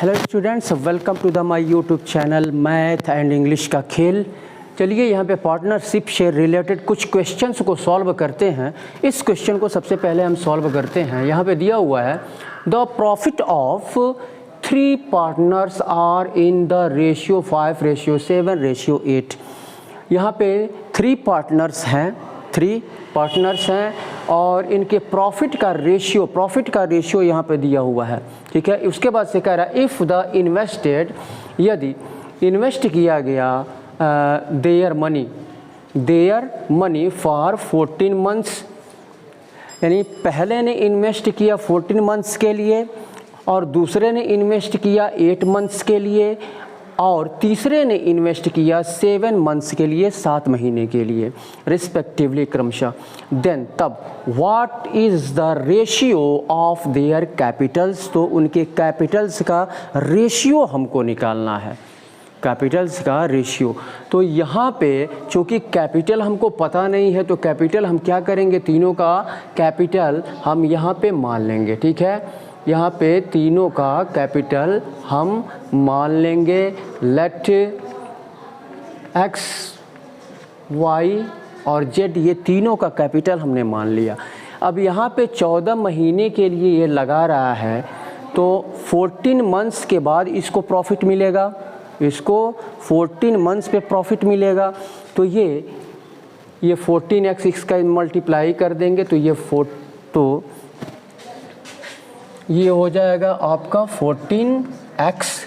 Hello students, welcome to the my YouTube channel math and English का खेल। चलिए यहाँ पे पार्टनरशिप से रिलेटेड कुछ क्वेश्चंस को सॉल्व करते हैं। इस क्वेश्चन को सबसे पहले हम सॉल्व करते हैं। यहाँ पे दिया हुआ है the profit of 3 partners are in the ratio 5:7:8। यहाँ पे 3 पार्टनर्स हैं और इनके प्रॉफिट का रेशियो यहाँ पे दिया हुआ है। ठीक है, उसके बाद से कह रहा है इफ़ द इन्वेस्टेड, यदि इन्वेस्ट किया गया देयर मनी फॉर 14 मंथ्स, यानी पहले ने इन्वेस्ट किया 14 मंथ्स के लिए और दूसरे ने इन्वेस्ट किया 8 मंथ्स के लिए और तीसरे ने इन्वेस्ट किया 7 मंथ्स के लिए, 7 महीने के लिए रिस्पेक्टिवली क्रमशः। देन तब what is the ratio of their Capitals, तो उनके कैपिटल्स का रेशियो हमको निकालना है, कैपिटल्स का रेशियो। तो यहाँ पे चूँकि कैपिटल हमको पता नहीं है तो कैपिटल हम क्या करेंगे, तीनों का कैपिटल हम यहाँ पे मान लेंगे। ठीक है, यहाँ पे तीनों का कैपिटल हम मान लेंगे। लेट एक्स, वाई और जेड, ये तीनों का कैपिटल हमने मान लिया। अब यहाँ पे 14 महीने के लिए ये लगा रहा है तो 14 मंथ्स के बाद इसको प्रॉफिट मिलेगा, इसको 14 मंथ्स पे प्रॉफिट मिलेगा। तो ये 14x इसका मल्टीप्लाई कर देंगे तो ये हो जाएगा आपका 14x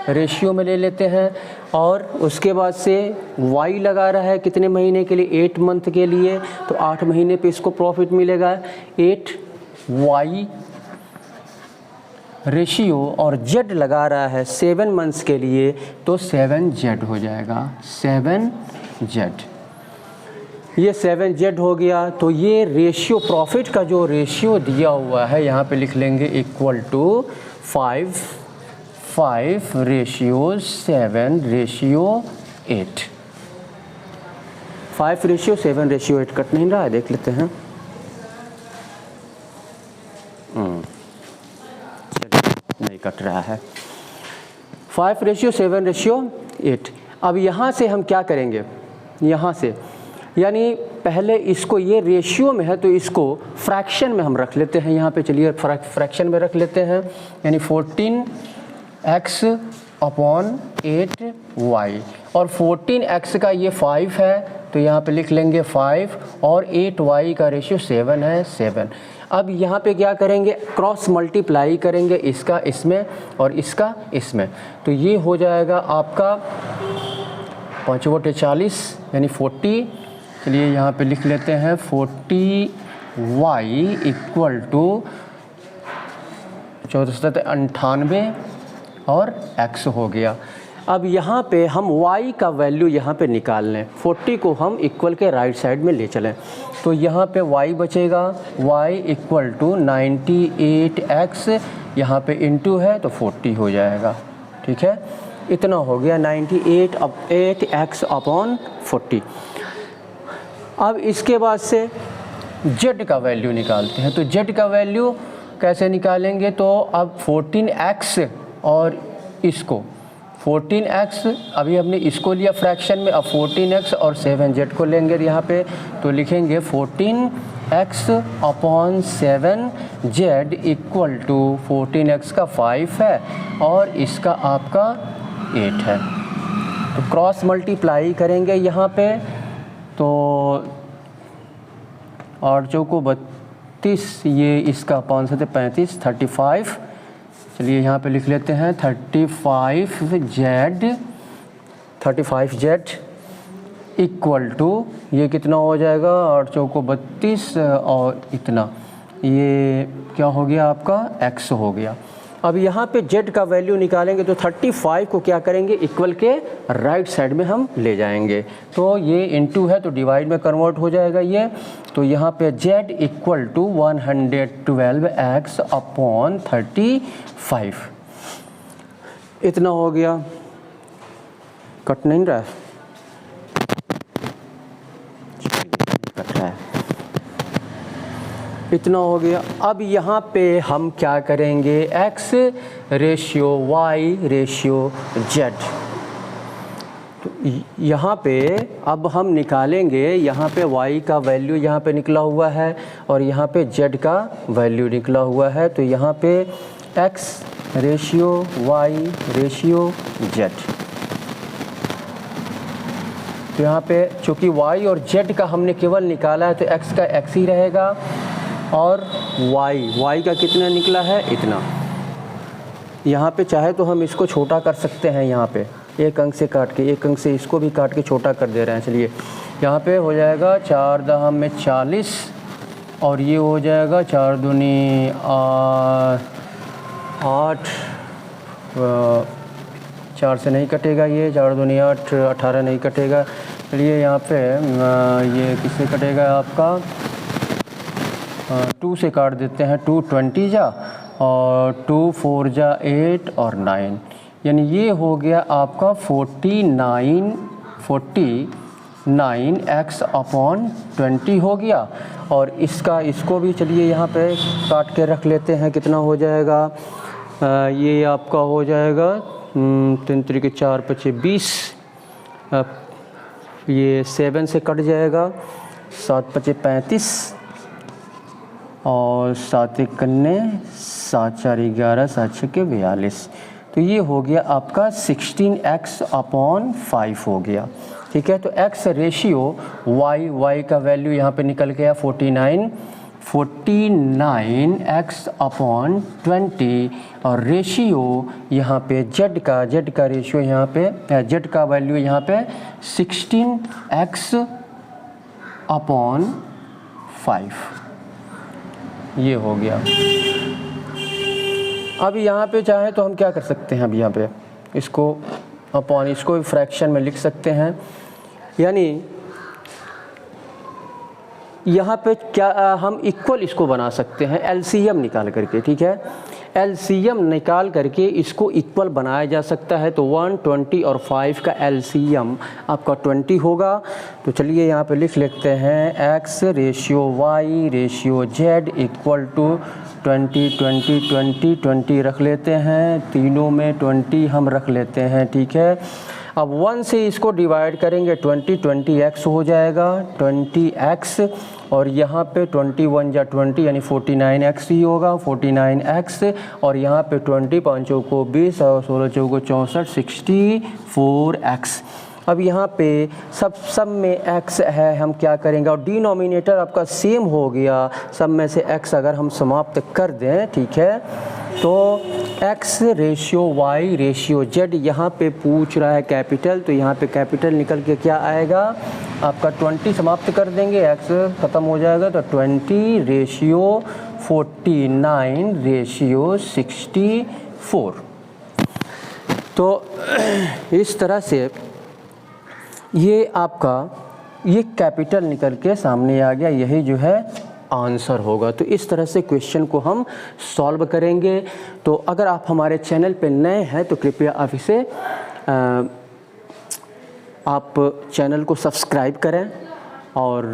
रेशियो में ले लेते हैं। और उसके बाद से y लगा रहा है कितने महीने के लिए, 8 मंथ के लिए, तो 8 महीने पे इसको प्रॉफिट मिलेगा 8y रेशियो। और z लगा रहा है 7 मंथ्स के लिए तो 7z हो जाएगा, 7z। ये 7z हो गया। तो ये रेशियो, प्रॉफिट का जो रेशियो दिया हुआ है यहाँ पे लिख लेंगे इक्वल टू 5:7:8। 5:7:8 कट नहीं रहा है, देख लेते हैं। नहीं कट रहा है, 5:7:8। अब यहाँ से हम क्या करेंगे, यहाँ से यानी पहले इसको, ये रेशियो में है तो इसको फ्रैक्शन में हम रख लेते हैं। यहाँ पे चलिए फ्रैक्शन में रख लेते हैं, यानी 14x/8y। और 14x का ये 5 है तो यहाँ पे लिख लेंगे 5 और 8y का रेशियो 7 है, 7। अब यहाँ पे क्या करेंगे, क्रॉस मल्टीप्लाई करेंगे इसका इसमें और इसका इसमें, तो ये हो जाएगा आपका 5/40 यानी 40। चलिए यहाँ पे लिख लेते हैं 40y इक्वल टू 14×7=98 और x हो गया। अब यहाँ पे हम y का वैल्यू यहाँ पे निकाल लें, 40 को हम इक्वल के राइट साइड में ले चलें तो यहाँ पे y बचेगा, y इक्वल टू 98x, यहाँ पे इंटू है तो 40 हो जाएगा। ठीक है, इतना हो गया 98x/40। अब इसके बाद से z का वैल्यू निकालते हैं। तो z का वैल्यू कैसे निकालेंगे, तो अब 14x और इसको 14x, अभी हमने इसको लिया फ्रैक्शन में, अब 14x और 7z को लेंगे यहाँ पे तो लिखेंगे 14x/7z इक्वल टू 14x का 5 है और इसका आपका 8 है। तो क्रॉस मल्टीप्लाई करेंगे यहाँ पे तो 8 चौको 32, ये इसका 5 से 35, 35। चलिए यहाँ पे लिख लेते हैं 35z इक्वल टू, ये कितना हो जाएगा, 8 चौको 32 और इतना, ये क्या हो गया आपका x हो गया। अब यहाँ पे z का वैल्यू निकालेंगे तो 35 को क्या करेंगे, इक्वल के राइट साइड में हम ले जाएंगे तो ये इनटू है तो डिवाइड में कन्वर्ट हो जाएगा ये। तो यहाँ पे z इक्वल टू 112x/35 इतना हो गया। कट नहीं रहा है, कट रहा है। इतना हो गया। अब यहाँ पे हम क्या करेंगे, x ratio y ratio z। तो यहाँ पे अब हम निकालेंगे, यहाँ पे y का वैल्यू यहाँ पे निकला हुआ है और यहाँ पे z का वैल्यू निकला हुआ है। तो यहाँ पे x ratio y ratio z। तो यहाँ पे चूँकि y और z का हमने केवल निकाला है तो x का x ही रहेगा और y का कितना निकला है, इतना। यहाँ पे चाहे तो हम इसको छोटा कर सकते हैं, यहाँ पे एक अंक से काट के, एक अंक से इसको भी काट के छोटा कर दे रहे हैं। चलिए यहाँ पे हो जाएगा 4 दहम में 40 और ये हो जाएगा 4 दूनी 8, 4 से नहीं कटेगा, ये 4 दूनी 8, 18 नहीं कटेगा। चलिए यहाँ पे ये किससे कटेगा आपका, 2 से काट देते हैं, 2 20 जा और 2 4 जा 8 और 9, यानी ये हो गया आपका 49x/20 हो गया। और इसको भी चलिए यहाँ पे काट के रख लेते हैं, कितना हो जाएगा, ये आपका हो जाएगा 3 3 4 5 20, ये 7 से कट जाएगा, 7 5 35 और 7 1 7 4 11 7 6 42। तो ये हो गया आपका 16x/5 हो गया। ठीक है, तो x रेशियो y का वैल्यू यहाँ पे निकल गया 49x/20 और रेशियो यहाँ पे z का रेशियो यहाँ पे z का वैल्यू यहाँ पे 16x/5 ये हो गया। अब यहाँ पे चाहे तो हम क्या कर सकते हैं, अब यहाँ पे इसको भी फ्रैक्शन में लिख सकते हैं, यानी यहाँ पे क्या हम इक्वल इसको बना सकते हैं एलसीएम निकाल करके। ठीक है, एलसीएम निकाल करके इसको इक्वल बनाया जा सकता है। तो 120 और 5 का एलसीएम आपका 20 होगा। तो चलिए यहाँ पे लिख लेते हैं x ratio y ratio z equal to 20 20 20 20 रख लेते हैं, तीनों में 20 हम रख लेते हैं। ठीक है, अब 1 से इसको डिवाइड करेंगे 20x हो जाएगा 20x और यहाँ पे 21 जा 20 यानी 49x ही होगा 49x और यहाँ पे 20 5 को 20 और 16 चौको 64 64x। अब यहाँ पे सब में x है, हम क्या करेंगे और डिनोमिनेटर आपका सेम हो गया, सब में से x अगर हम समाप्त कर दें, ठीक है, तो x ratio y ratio z यहाँ पे पूछ रहा है कैपिटल, तो यहाँ पे कैपिटल निकल के क्या आएगा आपका 20 समाप्त कर देंगे, x ख़त्म हो जाएगा तो 20 रेशियो 49 रेशियो 64। तो इस तरह से ये आपका ये कैपिटल निकल के सामने आ गया, यही जो है आंसर होगा। तो इस तरह से क्वेश्चन को हम सॉल्व करेंगे। तो अगर आप हमारे चैनल पे नए हैं तो कृपया आप इसे आप चैनल को सब्सक्राइब करें और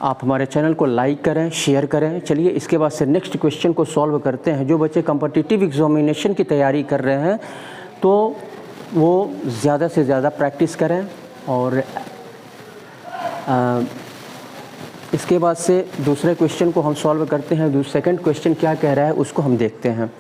आप हमारे चैनल को लाइक करें, शेयर करें। चलिए इसके बाद से नेक्स्ट क्वेश्चन को सॉल्व करते हैं। जो बच्चे कॉम्पिटिटिव एग्जामिनेशन की तैयारी कर रहे हैं तो वो ज़्यादा से ज़्यादा प्रैक्टिस करें और इसके बाद से दूसरे क्वेश्चन को हम सॉल्व करते हैं। सेकंड क्वेश्चन क्या कह रहा है उसको हम देखते हैं।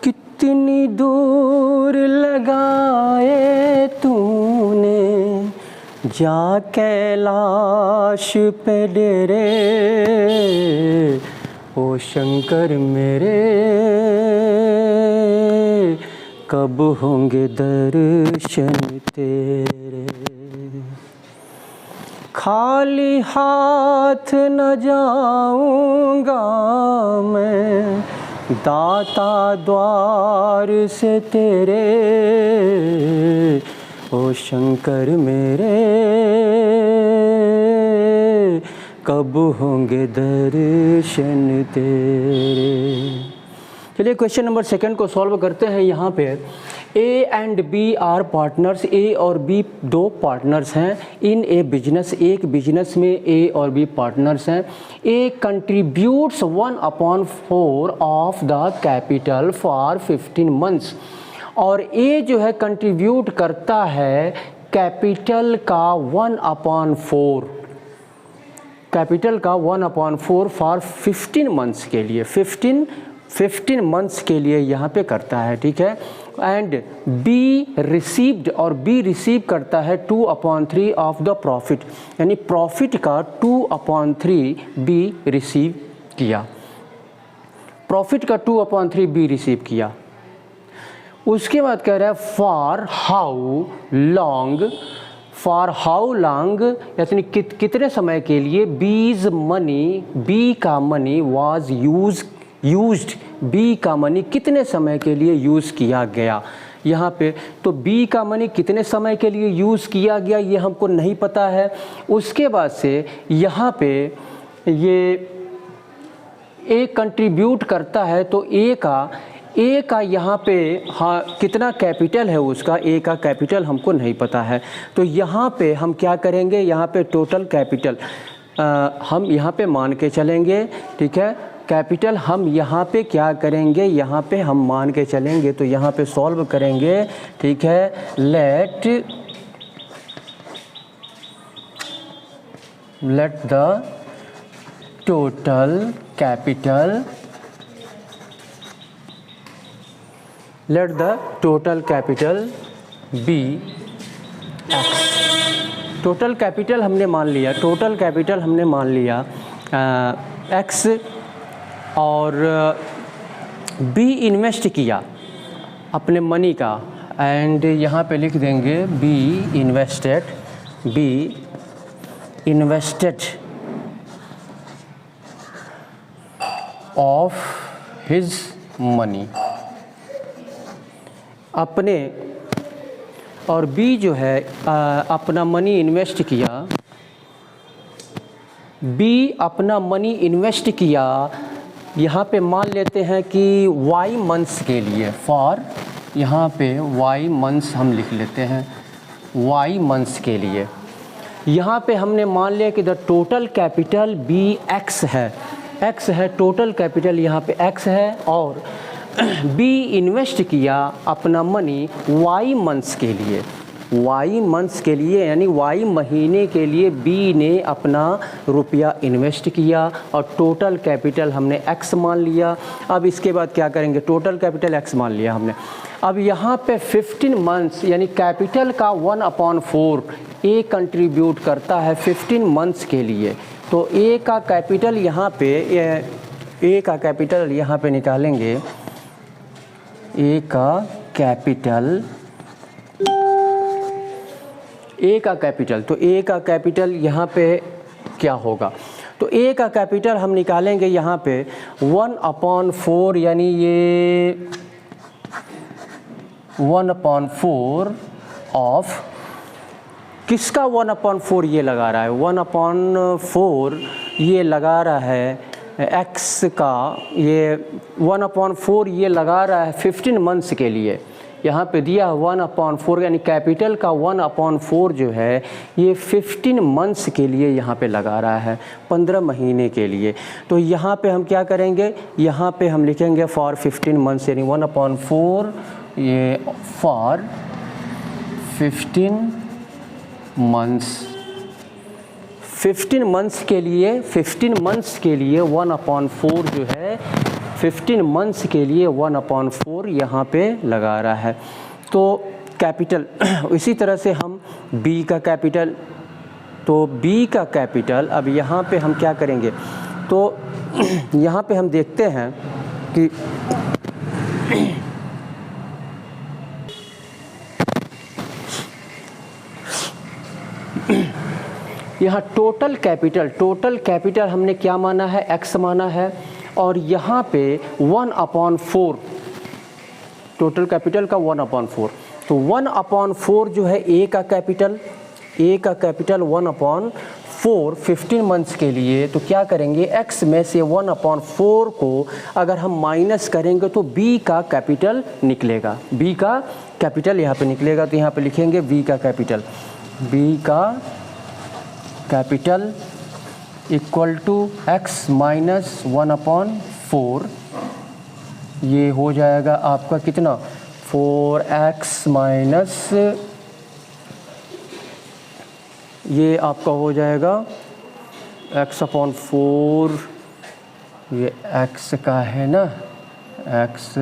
कितनी दूर लगाए तूने जा कैलाश पे डेरे, ओ शंकर मेरे कब होंगे दर्शन तेरे। खाली हाथ न जाऊंगा मैं दाता द्वार से तेरे, ओ शंकर मेरे कब होंगे दर्शन तेरे। चलिए क्वेश्चन नंबर सेकंड को सॉल्व करते हैं। यहाँ पे A and B are partners, A और बी दो पार्टनर्स हैं इन ए बिजनेस, एक बिजनेस में ए और बी पार्टनर्स हैं। A contributes 1/4 of the capital for 15 months, और ए जो है कंट्रीब्यूट करता है कैपिटल का 1/4, कैपिटल का 1/4 फॉर 15 मंथ्स के लिए, 15 मंथ्स के लिए यहाँ पे करता है, ठीक है। एंड बी रिसीव्ड, और बी रिसीव करता है 2/3 ऑफ द प्रॉफिट, यानी प्रॉफिट का 2/3 बी रिसीव किया, प्रॉफिट का 2/3 बी रिसीव किया। उसके बाद कह रहा है for how long, for how long यानी कितने समय के लिए बीज मनी, बी का मनी वाज यूज्ड, बी का मनी कितने समय के लिए यूज़ किया गया यहाँ पे। तो बी का मनी कितने समय के लिए यूज़ किया गया ये हमको नहीं पता है। उसके बाद से यहाँ पे ये ए कंट्रीब्यूट करता है, तो ए का यहाँ पे हाँ कितना कैपिटल है उसका, ए का कैपिटल हमको नहीं पता है। तो यहाँ पे हम क्या करेंगे, यहाँ पे टोटल कैपिटल हम यहाँ पे मान के चलेंगे, ठीक है। कैपिटल हम यहाँ पे क्या करेंगे, यहाँ पे हम मान के चलेंगे, तो यहाँ पे सॉल्व करेंगे, ठीक है। Let the total capital, let the total capital be x। Total capital हमने मान लिया, टोटल कैपिटल हमने मान लिया x, और b इन्वेस्ट किया अपने मनी का, एंड यहाँ पे लिख देंगे b invested of his money, अपने, और बी जो है अपना मनी इन्वेस्ट किया, बी अपना मनी इन्वेस्ट किया, यहाँ पे मान लेते हैं कि y मंथ्स के लिए, फॉर यहाँ पे y मंथ्स हम लिख लेते हैं, y मंथ्स के लिए। यहाँ पे हमने मान लिया कि the total capital be x है, x है टोटल कैपिटल, यहाँ पे x है, और बी इन्वेस्ट किया अपना मनी y मंथ्स के लिए, y मंथ्स के लिए यानी y महीने के लिए बी ने अपना रुपया इन्वेस्ट किया, और टोटल कैपिटल हमने x मान लिया। अब इसके बाद क्या करेंगे, टोटल कैपिटल x मान लिया हमने। अब यहाँ पे 15 मंथ्स यानी कैपिटल का 1/4 ए कंट्रीब्यूट करता है 15 मंथ्स के लिए, तो ए का कैपिटल यहाँ पे, ए का कैपिटल यहाँ पे निकालेंगे, ए का कैपिटल, ए का कैपिटल, तो ए का कैपिटल यहाँ पे क्या होगा, तो ए का कैपिटल हम निकालेंगे यहाँ पे 1/4, यानी ये 1/4 ऑफ किसका 1/4 ये लगा रहा है, 1/4 ये लगा रहा है x का, ये 1/4 ये लगा रहा है 15 मंथ्स के लिए। यहाँ पे दिया 1/4 यानी कैपिटल का 1/4 जो है ये 15 मंथ्स के लिए यहाँ पे लगा रहा है, 15 महीने के लिए। तो यहाँ पे हम क्या करेंगे, यहाँ पे हम लिखेंगे फॉर 15 मंथ्स, यानी 1/4 ये फॉर 15 मंथ्स, 15 मंथ्स के लिए, 15 मंथ्स के लिए 1/4 जो है 15 मंथ्स के लिए 1/4 यहाँ पे लगा रहा है। तो कैपिटल इसी तरह से हम बी का कैपिटल, तो बी का कैपिटल अब यहाँ पे हम क्या करेंगे, तो यहाँ पे हम देखते हैं कि यहाँ टोटल कैपिटल हमने क्या माना है, x माना है, और यहाँ पे 1/4 टोटल कैपिटल का 1/4, तो 1/4 जो है ए का कैपिटल 1/4 15 मंथ्स के लिए, तो क्या करेंगे, x में से 1/4 को अगर हम माइनस करेंगे तो b का कैपिटल निकलेगा, b का कैपिटल यहाँ पे निकलेगा। तो यहाँ पे लिखेंगे b का capital equal to x minus 1/4, ये हो जाएगा आपका कितना, 4x माइनस, ये आपका हो जाएगा x/4, ये x का है ना, x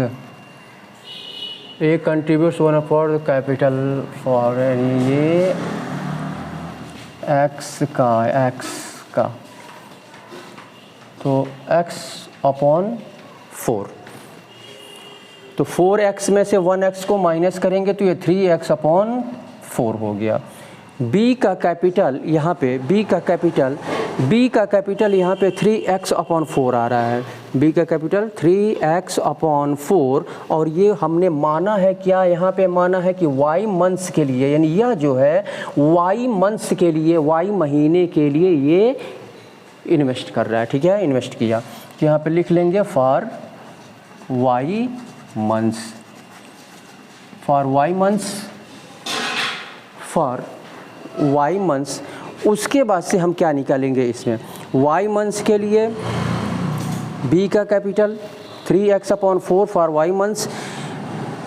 A contributes 1/4 capital for, यानी ये x का तो x/4, तो 4x में से 1x को माइनस करेंगे तो ये 3x/4 हो गया। b का कैपिटल यहाँ पे, b का कैपिटल यहाँ पे 3x/4 आ रहा है, b का कैपिटल 3x/4, और ये हमने माना है क्या, यहाँ पे माना है कि y मंथ्स के लिए, यानी यह जो है y मंथ्स के लिए, y महीने के लिए ये इन्वेस्ट कर रहा है, ठीक है, इन्वेस्ट किया। तो यहाँ पे लिख लेंगे फॉर y मंथ्स, उसके बाद से हम क्या निकालेंगे इसमें, y मंथ्स के लिए b का capital 3x/4 for y months.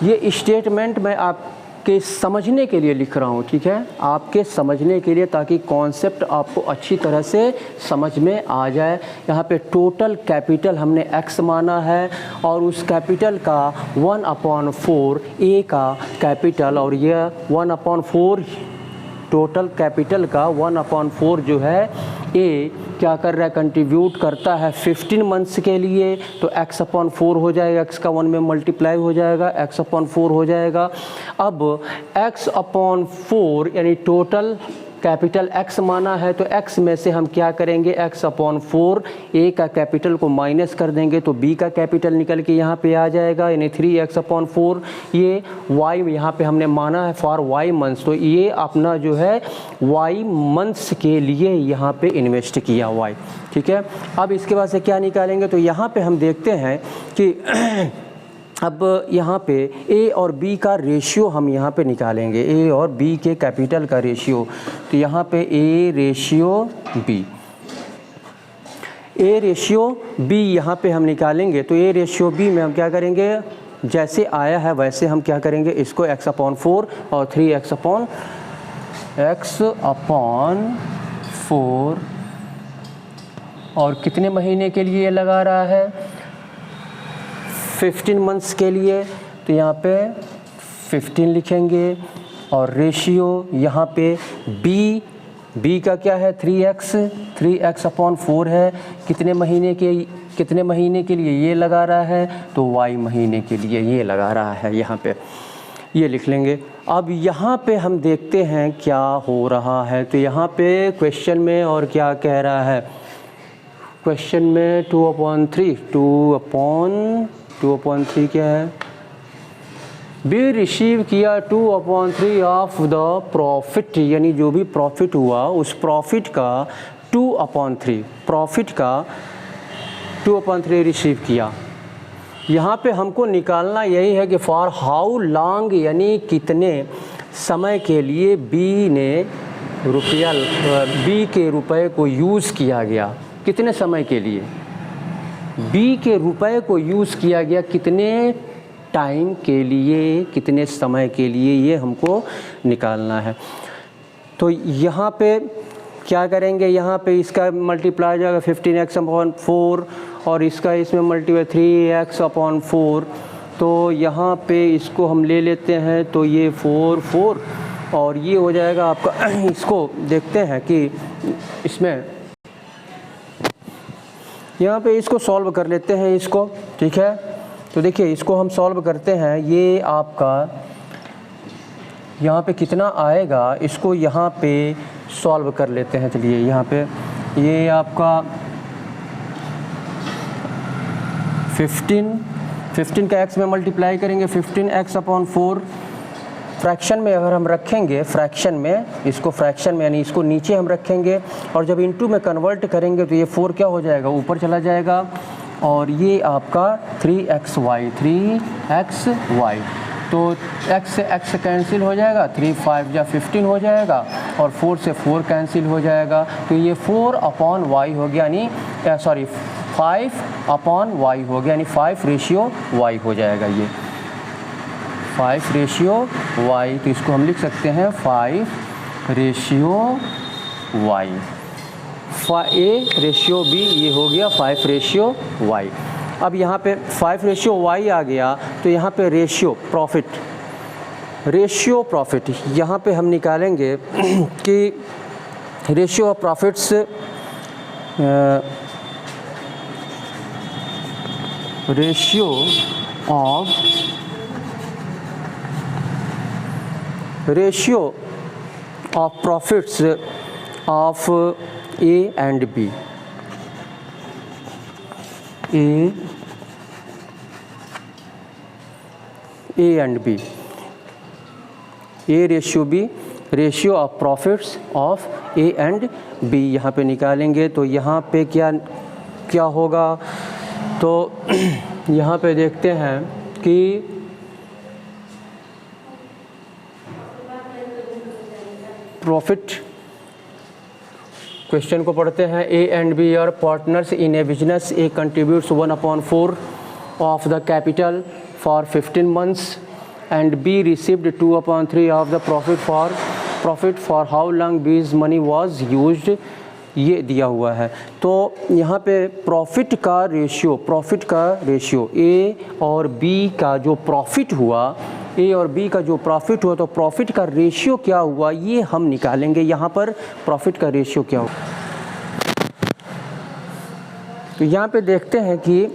ये स्टेटमेंट मैं आपके समझने के लिए लिख रहा हूँ, ठीक है, आपके समझने के लिए, ताकि कॉन्सेप्ट आपको अच्छी तरह से समझ में आ जाए। यहाँ पे टोटल कैपिटल हमने x माना है, और उस कैपिटल का 1/4 a का कैपिटल, और यह 1/4 टोटल कैपिटल का 1/4 जो है ए क्या कर रहा है, कंट्रीब्यूट करता है 15 मंथ्स के लिए, तो x/4 हो जाएगा, x का 1 में मल्टीप्लाई हो जाएगा, x/4 हो जाएगा। अब x/4 यानी टोटल कैपिटल x माना है, तो x में से हम क्या करेंगे, x/4 a का कैपिटल को माइनस कर देंगे तो b का कैपिटल निकल के यहाँ पे आ जाएगा, यानी 3x/4। ये y यहाँ पे हमने माना है फॉर y मंथ्स, तो ये अपना जो है y मंथ्स के लिए यहाँ पे इन्वेस्ट किया y, ठीक है। अब इसके बाद से क्या निकालेंगे, तो यहाँ पे हम देखते हैं कि अब यहाँ पे a और b का रेशियो हम यहाँ पे निकालेंगे, a और b के कैपिटल का रेशियो। तो यहाँ पे a रेशियो b यहाँ पे हम निकालेंगे, तो a रेशियो b में हम क्या करेंगे, जैसे आया है वैसे हम क्या करेंगे, इसको x/4 और 3x/4 और कितने महीने के लिए लगा रहा है, 15 मंथ्स के लिए, तो यहाँ पे 15 लिखेंगे, और रेशियो यहाँ पे b का क्या है, 3x/4 है, कितने महीने के लिए ये लगा रहा है, तो y महीने के लिए ये लगा रहा है, यहाँ पे ये लिख लेंगे। अब यहाँ पे हम देखते हैं क्या हो रहा है, तो यहाँ पे क्वेश्चन में और क्या कह रहा है, क्वेश्चन में 2/3 क्या है, बी रिसीव किया 2/3 ऑफ द प्रॉफिट, यानी जो भी प्रॉफिट हुआ उस प्रॉफिट का 2/3 रिसीव किया। यहाँ पे हमको निकालना यही है कि फॉर हाउ लॉन्ग, यानी कितने समय के लिए बी के रुपए को यूज़ किया गया, कितने समय के लिए बी के रुपए को यूज़ किया गया, कितने टाइम के लिए, कितने समय के लिए, ये हमको निकालना है। तो यहाँ पे क्या करेंगे, यहाँ पे इसका मल्टीप्लाई हो जाएगा 15x/4 और इसका इसमें मल्टीप्लाई 3x/4, तो यहाँ पे इसको हम ले लेते हैं, तो ये 4 और ये हो जाएगा आपका। इसको देखते हैं कि इसमें यहाँ पे इसको सॉल्व कर लेते हैं इसको, ठीक है। तो देखिए इसको हम सॉल्व करते हैं, ये आपका यहाँ पे कितना आएगा, इसको यहाँ पे सॉल्व कर लेते हैं। चलिए यहाँ पे ये आपका 15 का x में मल्टीप्लाई करेंगे 15x/4 फ्रैक्शन में अगर हम रखेंगे, फ्रैक्शन में इसको, फ्रैक्शन में यानी इसको नीचे हम रखेंगे और जब इनटू में कन्वर्ट करेंगे तो ये 4 क्या हो जाएगा, ऊपर चला जाएगा और ये आपका 3xy, तो x से x कैंसिल हो जाएगा, 3 5 या 15 हो जाएगा और 4 से 4 कैंसिल हो जाएगा, तो ये 4/y हो गया, यानी 5/y हो गया, यानी 5:y हो जाएगा, ये 5:y, तो इसको हम लिख सकते हैं 5:y, A/B ये हो गया 5:y। अब यहाँ पे 5:y आ गया, तो यहाँ पे रेशियो प्रॉफिट यहाँ पे हम निकालेंगे कि ratio of profits of A and B, A and B, A ratio B, ratio of profits of A and B यहाँ पे निकालेंगे। तो यहाँ पे क्या होगा, तो यहाँ पे देखते हैं कि प्रॉफिट, क्वेश्चन को पढ़ते हैं। A and B are partners in a business, A contributes 1/4 of the capital for 15 months and B received 2/3 of the profit for how long B's money was used, ये दिया हुआ है। तो यहाँ पे प्रॉफिट का रेशियो A और B का जो प्रॉफिट हुआ, A और B का जो प्रॉफिट हुआ, तो प्रॉफिट का रेशियो क्या हुआ ये हम निकालेंगे। यहाँ पर प्रॉफिट का रेशियो क्या हुआ, तो यहाँ पे देखते हैं कि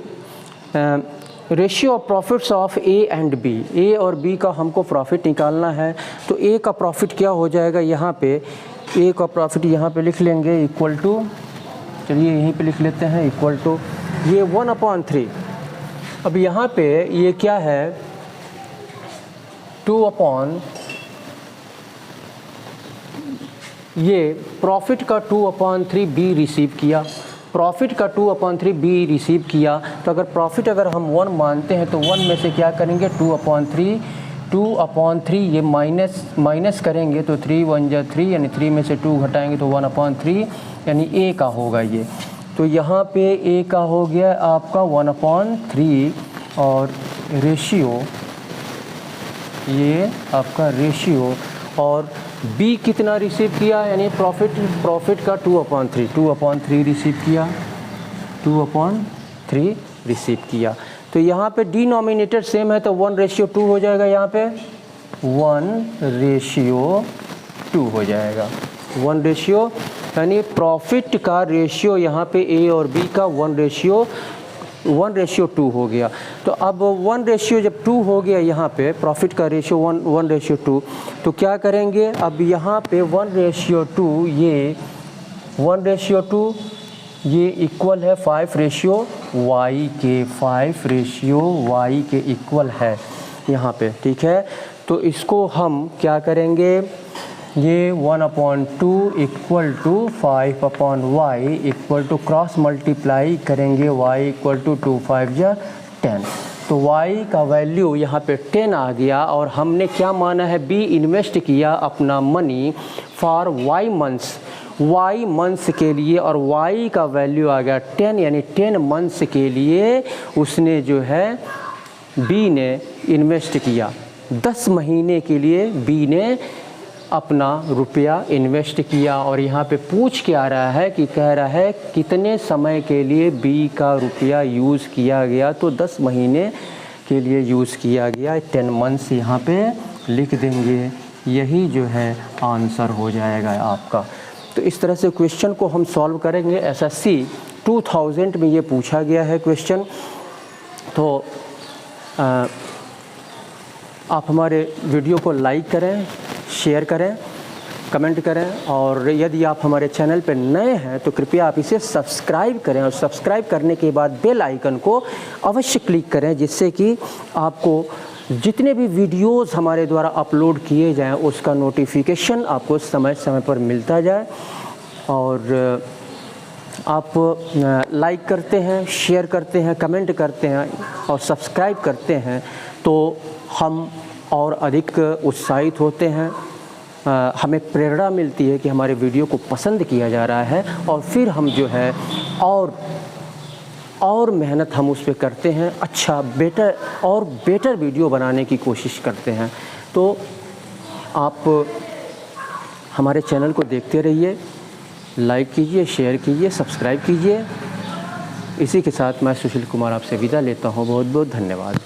ratio of profits of A and B, A और B का हमको प्रॉफिट निकालना है। तो A का प्रॉफिट क्या हो जाएगा, यहाँ पे A का प्रॉफिट यहाँ पे लिख लेंगे इक्वल टू, चलिए यहीं पे लिख लेते हैं, इक्वल टू ये 1/3। अब यहाँ पे ये क्या है, 2 ये प्रॉफिट का 2/3 B रिसीव किया, प्रॉफिट का 2/3 B रिसीव किया। तो अगर प्रॉफिट अगर हम 1 मानते हैं तो 1 में से क्या करेंगे, 2/3 ये माइनस करेंगे तो 3 1 जा 3, यानी 3 में से 2 घटाएंगे तो 1/3, यानी A का होगा ये। तो यहाँ पे A का हो गया आपका 1/3 और रेशियो, ये आपका रेशियो, और B कितना रिसीव किया, यानी प्रॉफिट का 2/3 रिसीव किया, 2/3 रिसीव किया। तो यहाँ पे डिनोमिनेटर सेम है तो 1:2 हो जाएगा, यहाँ पे 1:2 हो जाएगा, 1:, यानी प्रॉफिट का रेशियो यहाँ पे A और B का 1:2 हो गया। तो अब 1:2 जब 2 हो गया, यहाँ पे प्रॉफिट का रेशियो 1:2, तो क्या करेंगे, अब यहाँ पे 1:2, ये 1:2 ये इक्वल है 5:y के, 5:y के इक्वल है यहाँ पे, ठीक है। तो इसको हम क्या करेंगे, ये 1/2 equal to 5/y equal to cross multiply करेंगे, y इक्वल टू 2 5 या 10। तो y का वैल्यू यहाँ पे 10 आ गया, और हमने क्या माना है, B इन्वेस्ट किया अपना मनी फॉर y मंथ्स के लिए, और y का वैल्यू आ गया 10, यानी 10 मंथ्स के लिए उसने जो है B ने इन्वेस्ट किया, 10 महीने के लिए B ने अपना रुपया इन्वेस्ट किया। और यहाँ पे पूछ के आ रहा है कि कह रहा है कितने समय के लिए B का रुपया यूज़ किया गया, तो 10 महीने के लिए यूज़ किया गया, 10 मंथ्स यहाँ पे लिख देंगे, यही जो है आंसर हो जाएगा आपका। तो इस तरह से क्वेश्चन को हम सॉल्व करेंगे। SSC 2000 में ये पूछा गया है क्वेश्चन। तो आप हमारे वीडियो को लाइक करें, शेयर करें, कमेंट करें, और यदि आप हमारे चैनल पर नए हैं तो कृपया आप इसे सब्सक्राइब करें, और सब्सक्राइब करने के बाद बेल आइकन को अवश्य क्लिक करें, जिससे कि आपको जितने भी वीडियोस हमारे द्वारा अपलोड किए जाएं उसका नोटिफिकेशन आपको समय समय पर मिलता जाए। और आप लाइक करते हैं, शेयर करते हैं, कमेंट करते हैं और सब्सक्राइब करते हैं तो हम और अधिक उत्साहित होते हैं। हमें प्रेरणा मिलती है कि हमारे वीडियो को पसंद किया जा रहा है और फिर हम जो है और मेहनत हम उस पे करते हैं, अच्छा बेटर वीडियो बनाने की कोशिश करते हैं। तो आप हमारे चैनल को देखते रहिए, लाइक कीजिए, शेयर कीजिए, सब्सक्राइब कीजिए। इसी के साथ मैं सुशील कुमार आपसे विदा लेता हूँ। बहुत बहुत धन्यवाद।